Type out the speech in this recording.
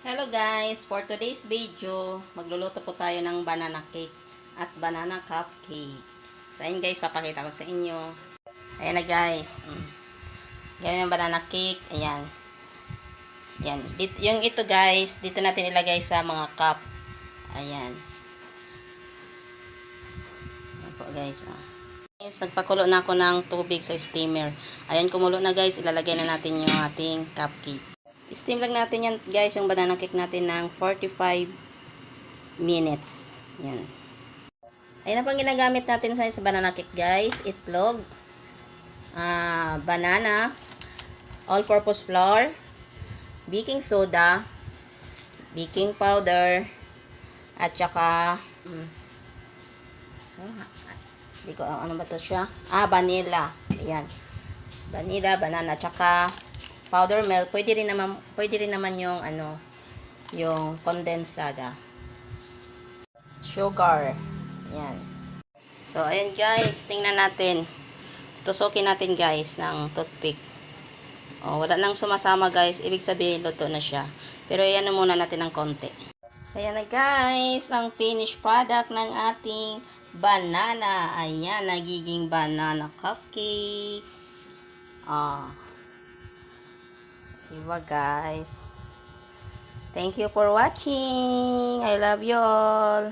Hello guys, for today's video, magluluto po tayo ng banana cake at banana cupcake. So ayun guys, papakita ko sa inyo. Ayan na guys. Gawin ng banana cake. Ayan. Ayan. Yung ito guys, dito natin ilagay sa mga cup. Ayan. Ayan po guys. Guys, nagpakulo na ako ng tubig sa steamer. Ayan, kumulo na guys. Ilalagay na natin yung ating cupcake. Steam lang natin yan guys, yung banana cake natin ng 45 minutes. Yan. Ayan na pang ginagamit natin sa banana cake guys. Itlog, banana, all-purpose flour, baking soda, baking powder, at saka di ko ano ba to siya? Vanilla. Ayan. Vanilla, banana, at saka powder milk. Pwede rin naman yung yung condensada. Sugar. Ayan. So ayan guys, tingnan natin. Tusukin natin guys ng toothpick. Oh, wala nang sumasama guys, ibig sabihin luto na siya. Pero ayan na muna natin ng konti. Ayan na guys, ang finished product ng ating banana. Ayan, nagiging banana cupcake. Diba guys? Thank you for watching. I love you all.